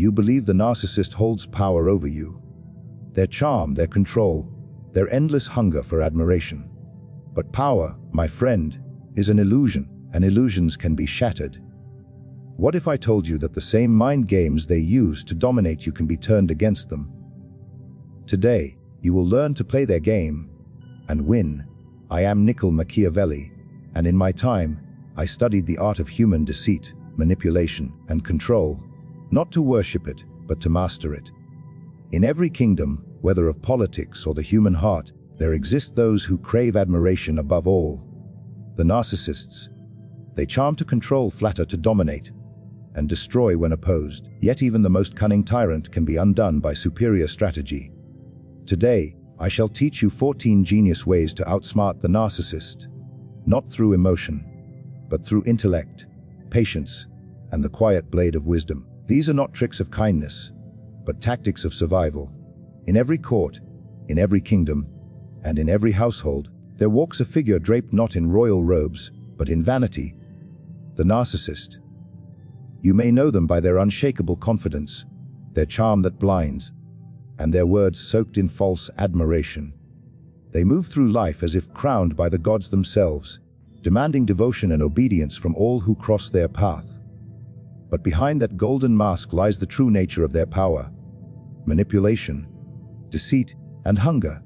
You believe the narcissist holds power over you. Their charm, their control, their endless hunger for admiration. But power, my friend, is an illusion, and illusions can be shattered. What if I told you that the same mind games they use to dominate you can be turned against them? Today, you will learn to play their game and win. I am Niccolò Machiavelli, and in my time, I studied the art of human deceit, manipulation, and control, not to worship it, but to master it. In every kingdom, whether of politics or the human heart, there exist those who crave admiration above all. The narcissists. They charm to control, flatter to dominate, and destroy when opposed. Yet even the most cunning tyrant can be undone by superior strategy. Today, I shall teach you 14 genius ways to outsmart the narcissist, not through emotion, but through intellect, patience, and the quiet blade of wisdom. These are not tricks of kindness, but tactics of survival. In every court, in every kingdom, and in every household, there walks a figure draped not in royal robes, but in vanity, the narcissist. You may know them by their unshakable confidence, their charm that blinds, and their words soaked in false admiration. They move through life as if crowned by the gods themselves, demanding devotion and obedience from all who cross their path. But behind that golden mask lies the true nature of their power: manipulation, deceit, and hunger.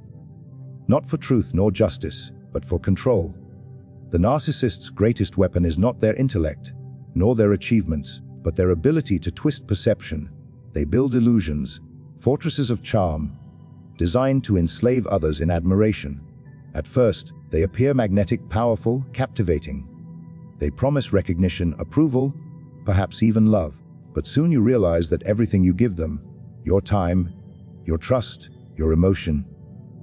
Not for truth nor justice, but for control. The narcissist's greatest weapon is not their intellect, nor their achievements, but their ability to twist perception. They build illusions, fortresses of charm, designed to enslave others in admiration. At first, they appear magnetic, powerful, captivating. They promise recognition, approval, perhaps even love. But soon you realize that everything you give them, your time, your trust, your emotion,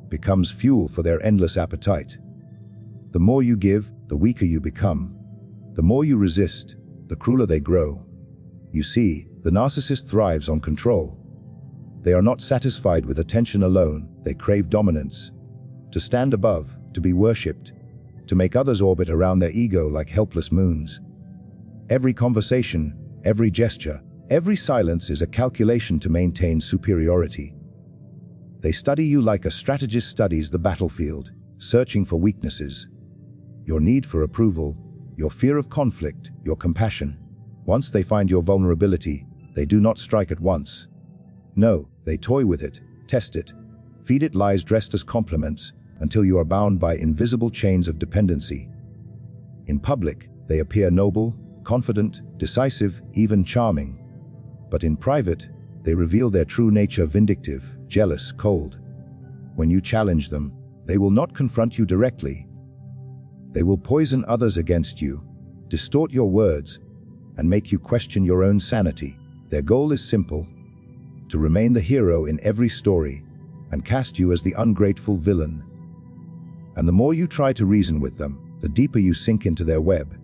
becomes fuel for their endless appetite. The more you give, the weaker you become. The more you resist, the crueler they grow. You see, the narcissist thrives on control. They are not satisfied with attention alone. They crave dominance. To stand above, to be worshipped, to make others orbit around their ego like helpless moons. Every conversation, every gesture, every silence is a calculation to maintain superiority. They study you like a strategist studies the battlefield, searching for weaknesses. Your need for approval, your fear of conflict, your compassion. Once they find your vulnerability, they do not strike at once. No, they toy with it, test it, feed it lies dressed as compliments, until you are bound by invisible chains of dependency. In public, they appear noble, confident, decisive, even charming. But in private, they reveal their true nature: vindictive, jealous, cold. When you challenge them, they will not confront you directly. They will poison others against you, distort your words, and make you question your own sanity. Their goal is simple: to remain the hero in every story and cast you as the ungrateful villain. And the more you try to reason with them, the deeper you sink into their web.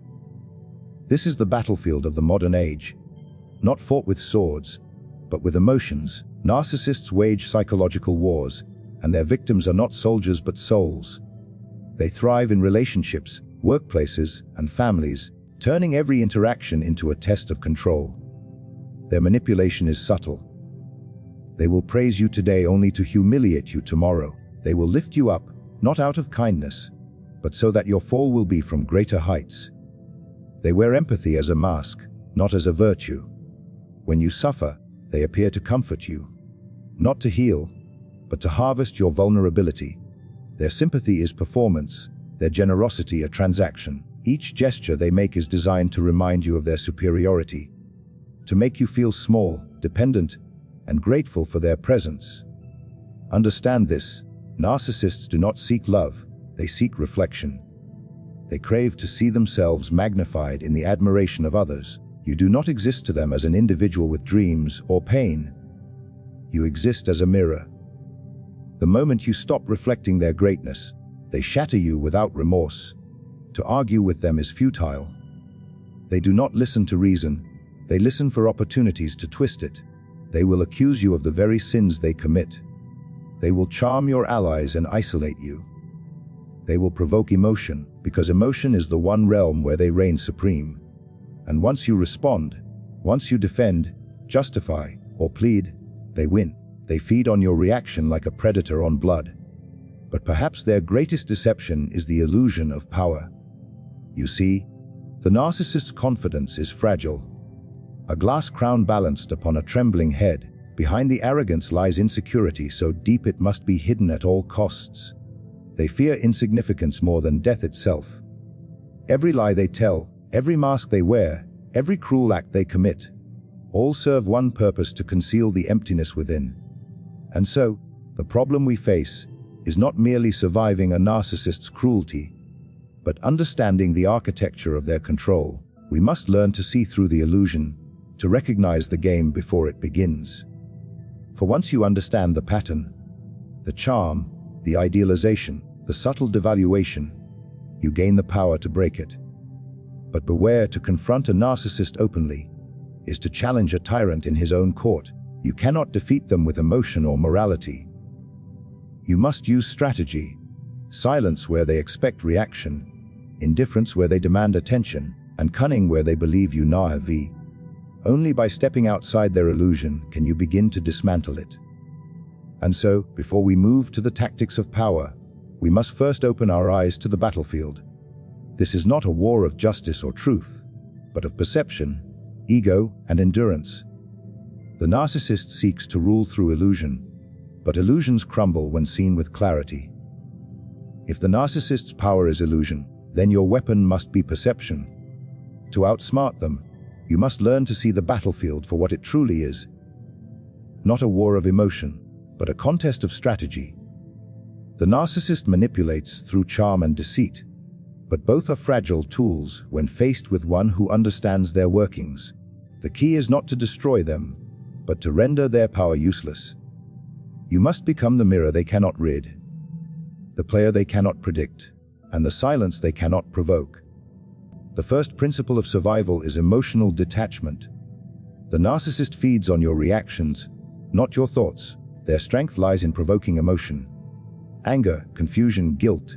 This is the battlefield of the modern age, not fought with swords, but with emotions. Narcissists wage psychological wars, and their victims are not soldiers but souls. They thrive in relationships, workplaces, and families, turning every interaction into a test of control. Their manipulation is subtle. They will praise you today only to humiliate you tomorrow. They will lift you up, not out of kindness, but so that your fall will be from greater heights. They wear empathy as a mask, not as a virtue. When you suffer, they appear to comfort you, not to heal, but to harvest your vulnerability. Their sympathy is performance, their generosity a transaction. Each gesture they make is designed to remind you of their superiority, to make you feel small, dependent, and grateful for their presence. Understand this: narcissists do not seek love, they seek reflection. They crave to see themselves magnified in the admiration of others. You do not exist to them as an individual with dreams or pain. You exist as a mirror. The moment you stop reflecting their greatness, they shatter you without remorse. To argue with them is futile. They do not listen to reason, they listen for opportunities to twist it. They will accuse you of the very sins they commit. They will charm your allies and isolate you. They will provoke emotion, because emotion is the one realm where they reign supreme. And once you respond, once you defend, justify, or plead, they win. They feed on your reaction like a predator on blood. But perhaps their greatest deception is the illusion of power. You see, the narcissist's confidence is fragile. A glass crown balanced upon a trembling head. Behind the arrogance lies insecurity so deep it must be hidden at all costs. They fear insignificance more than death itself. Every lie they tell, every mask they wear, every cruel act they commit, all serve one purpose: to conceal the emptiness within. And so, the problem we face is not merely surviving a narcissist's cruelty, but understanding the architecture of their control. We must learn to see through the illusion, to recognize the game before it begins. For once you understand the pattern, the charm, the idealization, the subtle devaluation, you gain the power to break it. But beware, to confront a narcissist openly is to challenge a tyrant in his own court. You cannot defeat them with emotion or morality. You must use strategy, silence where they expect reaction, indifference where they demand attention, and cunning where they believe you naive. Only by stepping outside their illusion can you begin to dismantle it. And so, before we move to the tactics of power, we must first open our eyes to the battlefield. This is not a war of justice or truth, but of perception, ego, and endurance. The narcissist seeks to rule through illusion, but illusions crumble when seen with clarity. If the narcissist's power is illusion, then your weapon must be perception. To outsmart them, you must learn to see the battlefield for what it truly is. Not a war of emotion, but a contest of strategy. The narcissist manipulates through charm and deceit, but both are fragile tools when faced with one who understands their workings. The key is not to destroy them, but to render their power useless. You must become the mirror they cannot rid, the player they cannot predict, and the silence they cannot provoke. The first principle of survival is emotional detachment. The narcissist feeds on your reactions, not your thoughts. Their strength lies in provoking emotion, anger, confusion, guilt.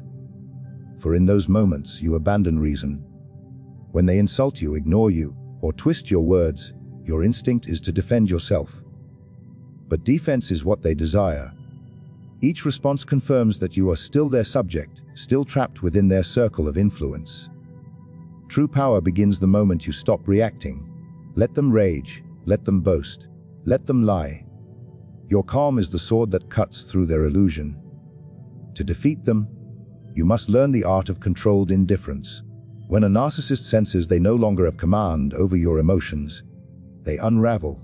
For in those moments you abandon reason. When they insult you, ignore you, or twist your words, your instinct is to defend yourself. But defense is what they desire. Each response confirms that you are still their subject, still trapped within their circle of influence. True power begins the moment you stop reacting. Let them rage, let them boast, let them lie. Your calm is the sword that cuts through their illusion. To defeat them, you must learn the art of controlled indifference. When a narcissist senses they no longer have command over your emotions, they unravel.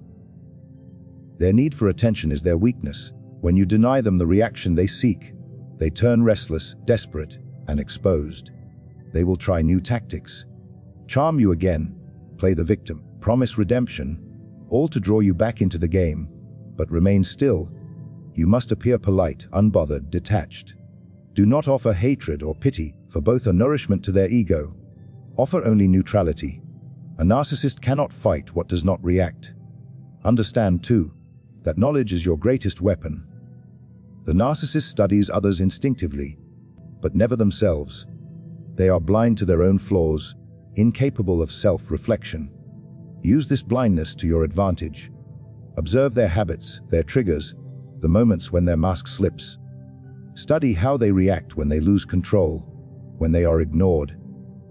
Their need for attention is their weakness. When you deny them the reaction they seek, they turn restless, desperate, and exposed. They will try new tactics. Charm you again, play the victim, promise redemption, all to draw you back into the game. But remain still. You must appear polite, unbothered, detached. Do not offer hatred or pity, for both are nourishment to their ego. Offer only neutrality. A narcissist cannot fight what does not react. Understand, too, that knowledge is your greatest weapon. The narcissist studies others instinctively, but never themselves. They are blind to their own flaws, incapable of self-reflection. Use this blindness to your advantage. Observe their habits, their triggers, the moments when their mask slips. Study how they react when they lose control, when they are ignored,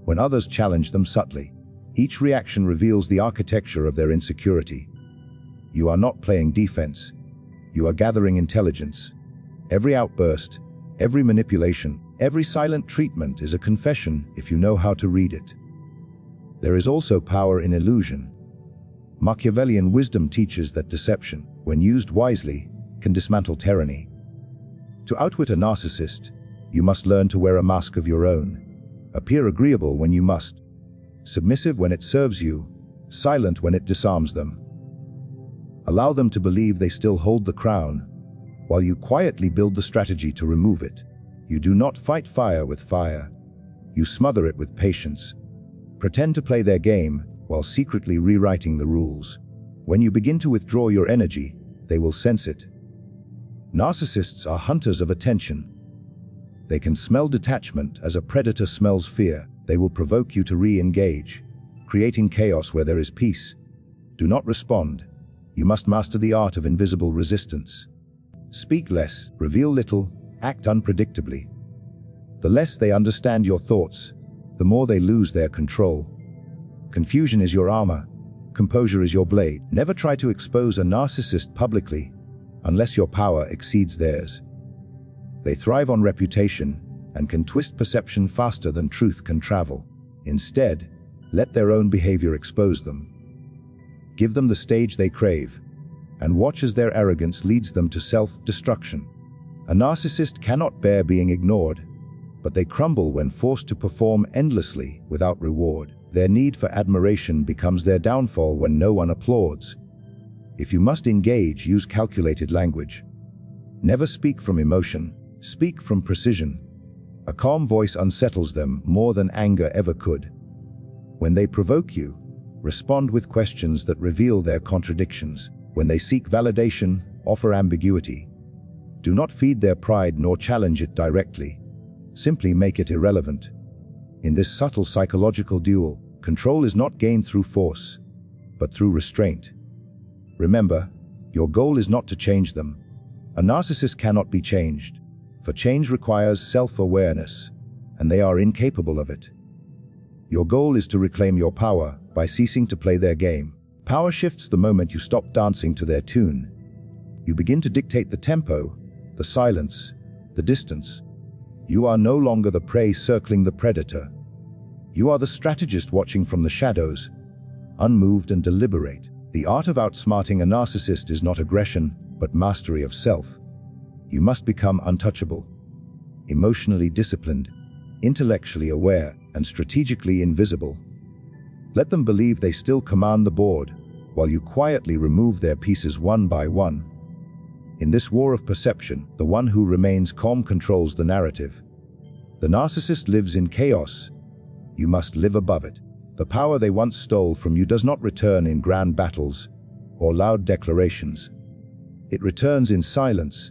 when others challenge them subtly. Each reaction reveals the architecture of their insecurity. You are not playing defense. You are gathering intelligence. Every outburst, every manipulation, every silent treatment is a confession if you know how to read it. There is also power in illusion. Machiavellian wisdom teaches that deception, when used wisely, can dismantle tyranny. To outwit a narcissist, you must learn to wear a mask of your own. Appear agreeable when you must, submissive when it serves you, silent when it disarms them. Allow them to believe they still hold the crown, while you quietly build the strategy to remove it. You do not fight fire with fire. You smother it with patience. Pretend to play their game while secretly rewriting the rules. When you begin to withdraw your energy, they will sense it. Narcissists are hunters of attention. They can smell detachment as a predator smells fear. They will provoke you to re-engage, creating chaos where there is peace. Do not respond. You must master the art of invisible resistance. Speak less, reveal little, act unpredictably. The less they understand your thoughts, the more they lose their control. Confusion is your armor. Composure is your blade. Never try to expose a narcissist publicly unless your power exceeds theirs. They thrive on reputation and can twist perception faster than truth can travel. Instead, let their own behavior expose them. Give them the stage they crave, and watch as their arrogance leads them to self-destruction. A narcissist cannot bear being ignored, but they crumble when forced to perform endlessly without reward. Their need for admiration becomes their downfall when no one applauds. If you must engage, use calculated language. Never speak from emotion, speak from precision. A calm voice unsettles them more than anger ever could. When they provoke you, respond with questions that reveal their contradictions. When they seek validation, offer ambiguity. Do not feed their pride nor challenge it directly. Simply make it irrelevant. In this subtle psychological duel, control is not gained through force, but through restraint. Remember, your goal is not to change them. A narcissist cannot be changed, for change requires self-awareness, and they are incapable of it. Your goal is to reclaim your power by ceasing to play their game. Power shifts the moment you stop dancing to their tune. You begin to dictate the tempo, the silence, the distance. You are no longer the prey circling the predator. You are the strategist watching from the shadows, unmoved and deliberate. The art of outsmarting a narcissist is not aggression, but mastery of self. You must become untouchable, emotionally disciplined, intellectually aware, and strategically invisible. Let them believe they still command the board, while you quietly remove their pieces one by one. In this war of perception, the one who remains calm controls the narrative. The narcissist lives in chaos. You must live above it. The power they once stole from you does not return in grand battles or loud declarations. It returns in silence,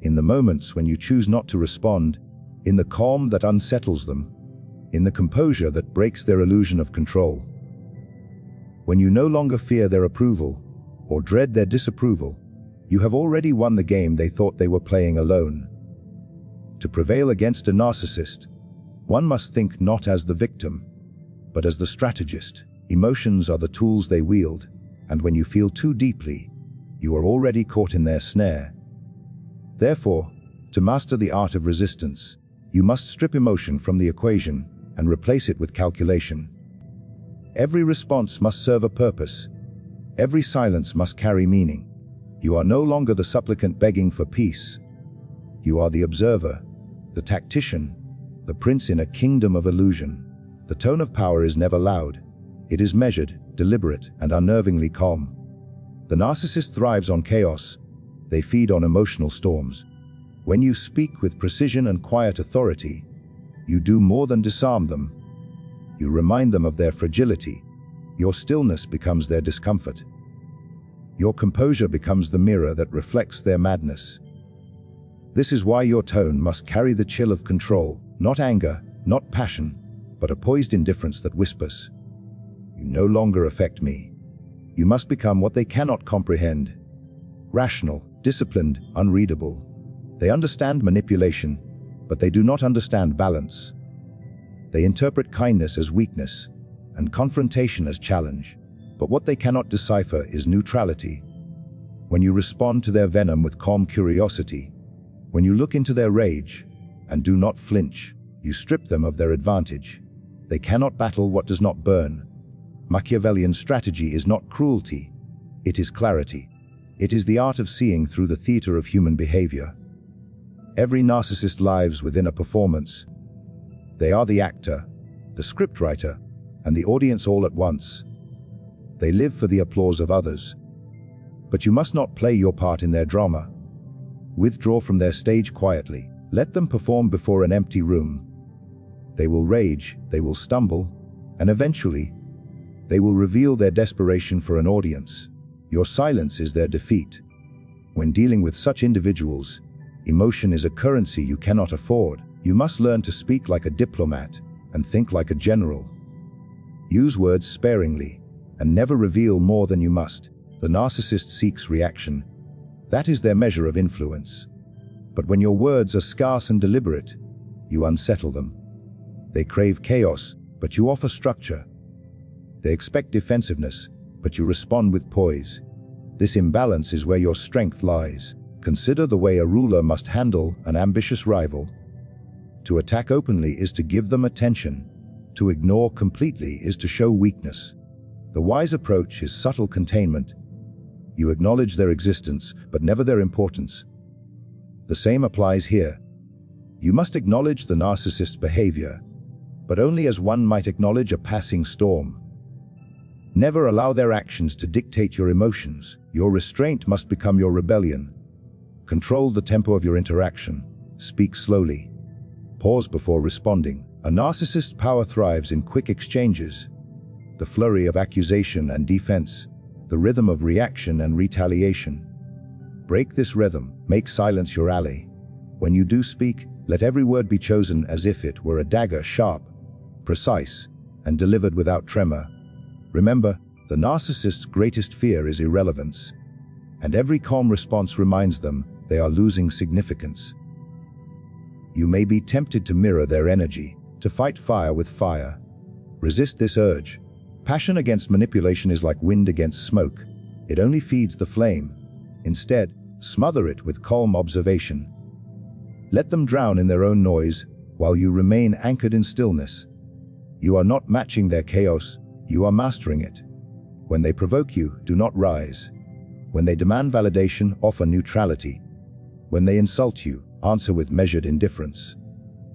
in the moments when you choose not to respond, in the calm that unsettles them, in the composure that breaks their illusion of control. When you no longer fear their approval or dread their disapproval, you have already won the game they thought they were playing alone. To prevail against a narcissist, one must think not as the victim, but as the strategist. Emotions are the tools they wield, and when you feel too deeply, you are already caught in their snare. Therefore, to master the art of resistance, you must strip emotion from the equation and replace it with calculation. Every response must serve a purpose. Every silence must carry meaning. You are no longer the supplicant begging for peace. You are the observer, the tactician, the prince in a kingdom of illusion. The tone of power is never loud. It is measured, deliberate, and unnervingly calm. The narcissist thrives on chaos. They feed on emotional storms. When you speak with precision and quiet authority, you do more than disarm them. You remind them of their fragility. Your stillness becomes their discomfort. Your composure becomes the mirror that reflects their madness. This is why your tone must carry the chill of control, not anger, not passion, but a poised indifference that whispers, "You no longer affect me." You must become what they cannot comprehend. Rational, disciplined, unreadable. They understand manipulation, but they do not understand balance. They interpret kindness as weakness and confrontation as challenge, but what they cannot decipher is neutrality. When you respond to their venom with calm curiosity, when you look into their rage and do not flinch, you strip them of their advantage. They cannot battle what does not burn. Machiavellian strategy is not cruelty, it is clarity. It is the art of seeing through the theater of human behavior. Every narcissist lives within a performance. They are the actor, the scriptwriter, and the audience all at once. They live for the applause of others. But you must not play your part in their drama. Withdraw from their stage quietly. Let them perform before an empty room. They will rage, they will stumble, and eventually, they will reveal their desperation for an audience. Your silence is their defeat. When dealing with such individuals, emotion is a currency you cannot afford. You must learn to speak like a diplomat and think like a general. Use words sparingly and never reveal more than you must. The narcissist seeks reaction. That is their measure of influence. But when your words are scarce and deliberate, you unsettle them. They crave chaos, but you offer structure. They expect defensiveness, but you respond with poise. This imbalance is where your strength lies. Consider the way a ruler must handle an ambitious rival. To attack openly is to give them attention. To ignore completely is to show weakness. The wise approach is subtle containment. You acknowledge their existence, but never their importance. The same applies here. You must acknowledge the narcissist's behavior, but only as one might acknowledge a passing storm. Never allow their actions to dictate your emotions. Your restraint must become your rebellion. Control the tempo of your interaction. Speak slowly. Pause before responding. A narcissist's power thrives in quick exchanges. The flurry of accusation and defense. The rhythm of reaction and retaliation. Break this rhythm. Make silence your ally. When you do speak, let every word be chosen as if it were a dagger, sharp, precise, and delivered without tremor. Remember, the narcissist's greatest fear is irrelevance, and every calm response reminds them they are losing significance. You may be tempted to mirror their energy, to fight fire with fire. Resist this urge. Passion against manipulation is like wind against smoke. It only feeds the flame. Instead, smother it with calm observation. Let them drown in their own noise, while you remain anchored in stillness. You are not matching their chaos, you are mastering it. When they provoke you, do not rise. When they demand validation, offer neutrality. When they insult you, answer with measured indifference.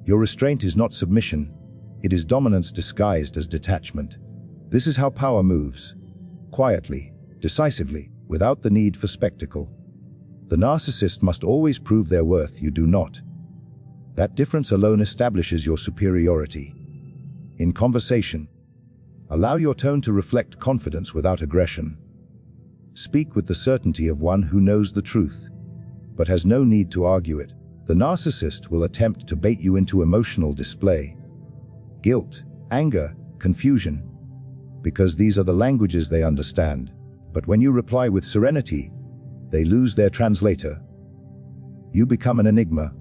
Your restraint is not submission, it is dominance disguised as detachment. This is how power moves. Quietly, decisively, without the need for spectacle. The narcissist must always prove their worth, you do not. That difference alone establishes your superiority. In conversation, allow your tone to reflect confidence without aggression. Speak with the certainty of one who knows the truth, but has no need to argue it. The narcissist will attempt to bait you into emotional display. Guilt, anger, confusion, because these are the languages they understand. But when you reply with serenity, they lose their translator. You become an enigma,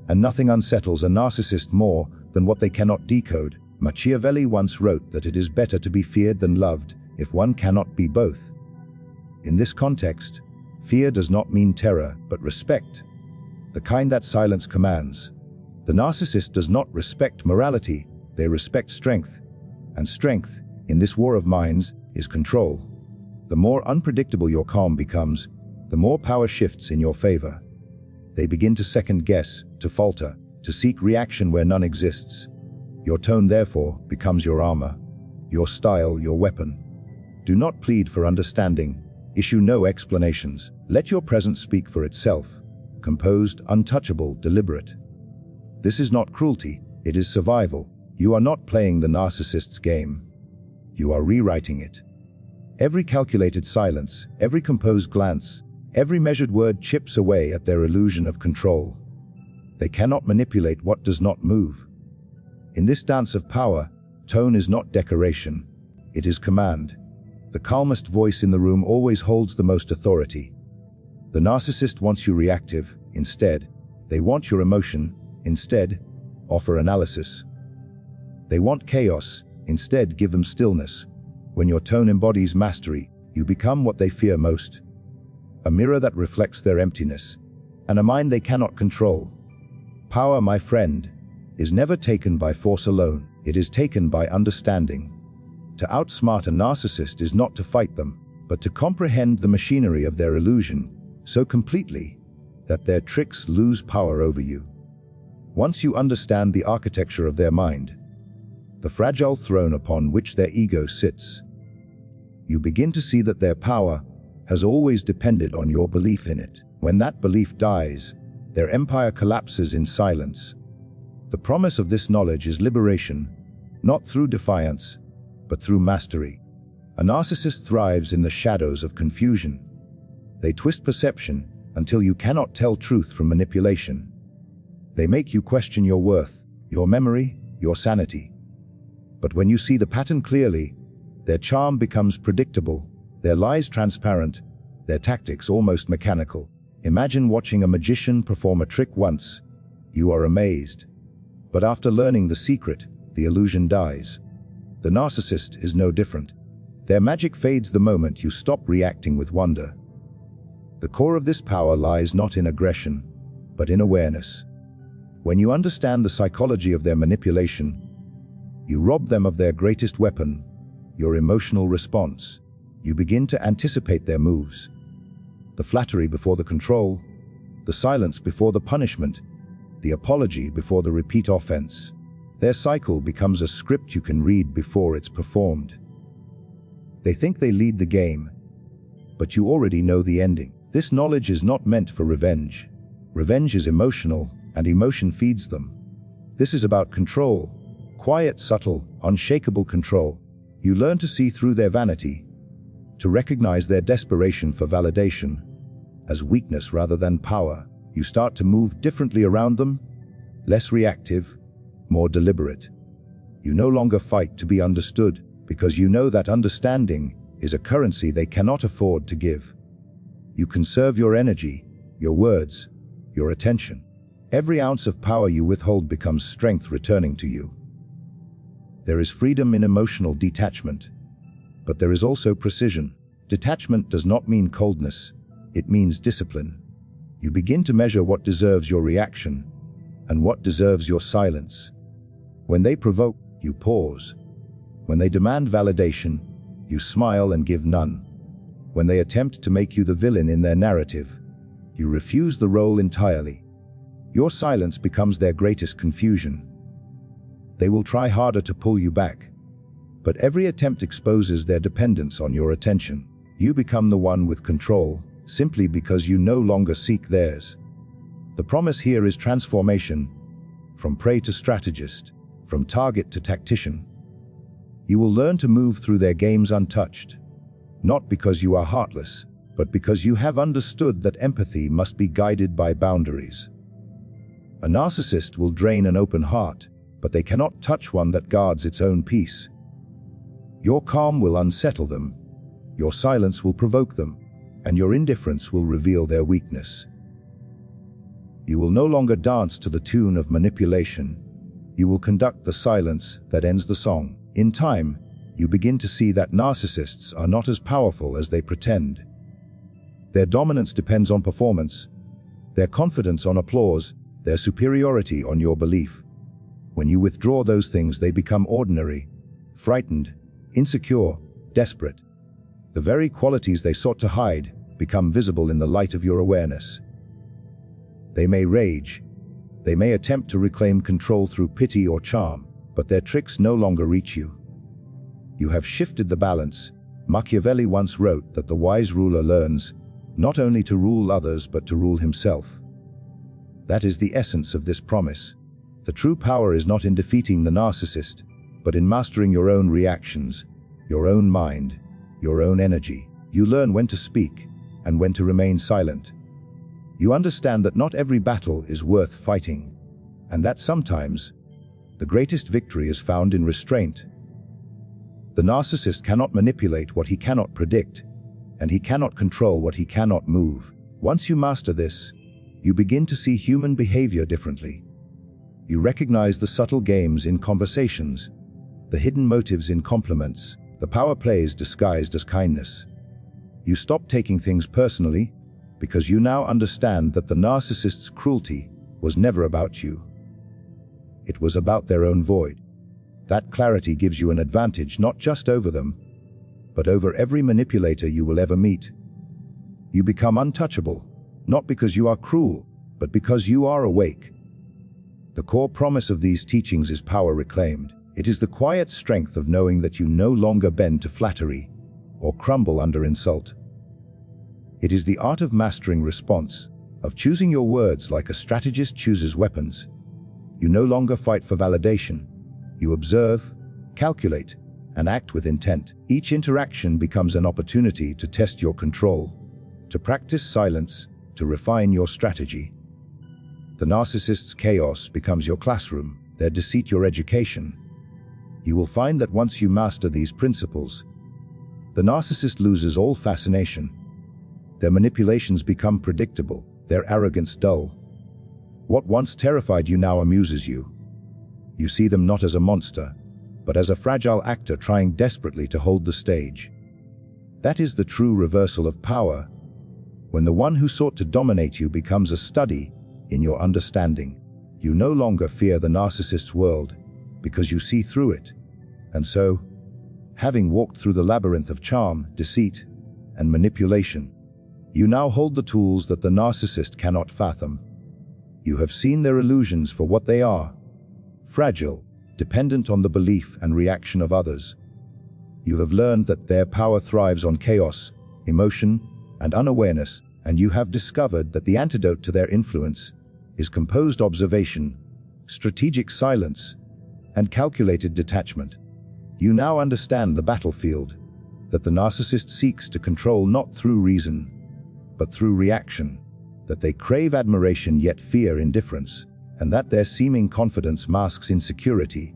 and nothing unsettles a narcissist more than what they cannot decode. Machiavelli once wrote that it is better to be feared than loved if one cannot be both. In this context, fear does not mean terror, but respect, the kind that silence commands. The narcissist does not respect morality, they respect strength. And strength, in this war of minds, is control. The more unpredictable your calm becomes, the more power shifts in your favor. They begin to second-guess, to falter, to seek reaction where none exists. Your tone, therefore, becomes your armor, your style, your weapon. Do not plead for understanding. Issue no explanations. Let your presence speak for itself. Composed, untouchable, deliberate. This is not cruelty, it is survival. You are not playing the narcissist's game. You are rewriting it. Every calculated silence, every composed glance, every measured word chips away at their illusion of control. They cannot manipulate what does not move. In this dance of power, tone is not decoration, it is command. The calmest voice in the room always holds the most authority. The narcissist wants you reactive, instead. They want your emotion, instead. Offer analysis. They want chaos, instead give them stillness. When your tone embodies mastery, you become what they fear most. A mirror that reflects their emptiness, and a mind they cannot control. Power, my friend, is never taken by force alone, it is taken by understanding. To outsmart a narcissist is not to fight them, but to comprehend the machinery of their illusion so completely that their tricks lose power over you. Once you understand the architecture of their mind, the fragile throne upon which their ego sits, you begin to see that their power has always depended on your belief in it. When that belief dies, their empire collapses in silence. The promise of this knowledge is liberation, not through defiance, but through mastery. A narcissist thrives in the shadows of confusion. They twist perception until you cannot tell truth from manipulation. They make you question your worth, your memory, your sanity. But when you see the pattern clearly, their charm becomes predictable, their lies transparent, their tactics almost mechanical. Imagine watching a magician perform a trick once. You are amazed. But after learning the secret, the illusion dies. The narcissist is no different. Their magic fades the moment you stop reacting with wonder. The core of this power lies not in aggression, but in awareness. When you understand the psychology of their manipulation, you rob them of their greatest weapon, your emotional response. You begin to anticipate their moves. The flattery before the control, the silence before the punishment, the apology before the repeat offense. Their cycle becomes a script you can read before it's performed. They think they lead the game, but you already know the ending. This knowledge is not meant for revenge. Revenge is emotional, and emotion feeds them. This is about control. Quiet, subtle, unshakable control. You learn to see through their vanity, to recognize their desperation for validation as weakness rather than power. You start to move differently around them, less reactive, more deliberate. You no longer fight to be understood, because you know that understanding is a currency they cannot afford to give. You conserve your energy, your words, your attention. Every ounce of power you withhold becomes strength returning to you. There is freedom in emotional detachment, but there is also precision. Detachment does not mean coldness, it means discipline. You begin to measure what deserves your reaction and what deserves your silence. When they provoke, you pause. When they demand validation, you smile and give none. When they attempt to make you the villain in their narrative, you refuse the role entirely. Your silence becomes their greatest confusion. They will try harder to pull you back, but every attempt exposes their dependence on your attention. You become the one with control, simply because you no longer seek theirs. The promise here is transformation, from prey to strategist, from target to tactician. You will learn to move through their games untouched, not because you are heartless, but because you have understood that empathy must be guided by boundaries. A narcissist will drain an open heart, but they cannot touch one that guards its own peace. Your calm will unsettle them, your silence will provoke them, and your indifference will reveal their weakness. You will no longer dance to the tune of manipulation. You will conduct the silence that ends the song. In time, you begin to see that narcissists are not as powerful as they pretend. Their dominance depends on performance, their confidence on applause, their superiority on your belief. When you withdraw those things, they become ordinary, frightened, insecure, desperate. The very qualities they sought to hide become visible in the light of your awareness. They may rage, they may attempt to reclaim control through pity or charm, but their tricks no longer reach you. You have shifted the balance. Machiavelli once wrote that the wise ruler learns not only to rule others but to rule himself. That is the essence of this promise. The true power is not in defeating the narcissist, but in mastering your own reactions, your own mind, your own energy. You learn when to speak and when to remain silent. You understand that not every battle is worth fighting, and that sometimes the greatest victory is found in restraint. The narcissist cannot manipulate what he cannot predict, and he cannot control what he cannot move. Once you master this, you begin to see human behavior differently. You recognize the subtle games in conversations, the hidden motives in compliments, the power plays disguised as kindness. You stop taking things personally, because you now understand that the narcissist's cruelty was never about you. It was about their own void. That clarity gives you an advantage not just over them, but over every manipulator you will ever meet. You become untouchable, not because you are cruel, but because you are awake. The core promise of these teachings is power reclaimed. It is the quiet strength of knowing that you no longer bend to flattery or crumble under insult. It is the art of mastering response, of choosing your words like a strategist chooses weapons. You no longer fight for validation. You observe, calculate, and act with intent. Each interaction becomes an opportunity to test your control, to practice silence, to refine your strategy. The narcissist's chaos becomes your classroom, their deceit your education. You will find that once you master these principles, the narcissist loses all fascination. Their manipulations become predictable, their arrogance dull. What once terrified you now amuses you. You see them not as a monster, but as a fragile actor trying desperately to hold the stage. That is the true reversal of power, when the one who sought to dominate you becomes a study in your understanding. You no longer fear the narcissist's world, because you see through it. And so, having walked through the labyrinth of charm, deceit, and manipulation, you now hold the tools that the narcissist cannot fathom. You have seen their illusions for what they are: fragile, dependent on the belief and reaction of others. You have learned that their power thrives on chaos, emotion, and unawareness, and you have discovered that the antidote to their influence is composed observation, strategic silence, and calculated detachment. You now understand the battlefield, that the narcissist seeks to control not through reason, but through reaction, that they crave admiration yet fear indifference, and that their seeming confidence masks insecurity.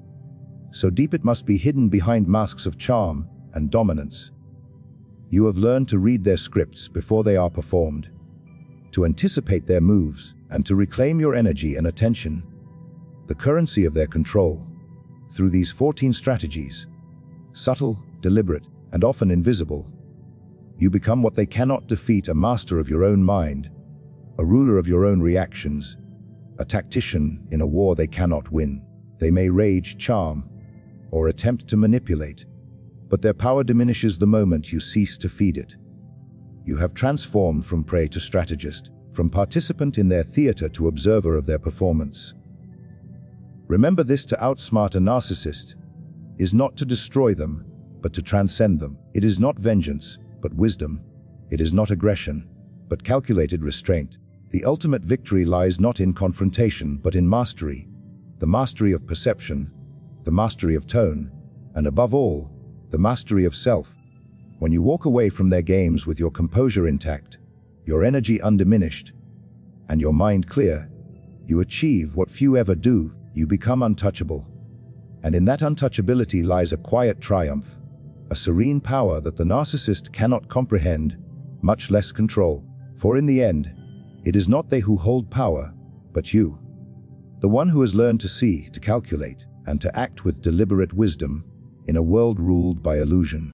So deep it must be hidden behind masks of charm and dominance. You have learned to read their scripts before they are performed, to anticipate their moves, and to reclaim your energy and attention, the currency of their control. Through these 14 strategies, subtle, deliberate, and often invisible, you become what they cannot defeat: a master of your own mind, a ruler of your own reactions, a tactician in a war they cannot win. They may rage, charm, or attempt to manipulate, but their power diminishes the moment you cease to feed it. You have transformed from prey to strategist, from participant in their theater to observer of their performance. Remember this: to outsmart a narcissist is not to destroy them, but to transcend them. It is not vengeance, but wisdom. It is not aggression, but calculated restraint. The ultimate victory lies not in confrontation, but in mastery. The mastery of perception, the mastery of tone, and above all, the mastery of self. When you walk away from their games with your composure intact, your energy undiminished, and your mind clear, you achieve what few ever do: you become untouchable. And in that untouchability lies a quiet triumph, a serene power that the narcissist cannot comprehend, much less control. For in the end, it is not they who hold power, but you, the one who has learned to see, to calculate, and to act with deliberate wisdom in a world ruled by illusion.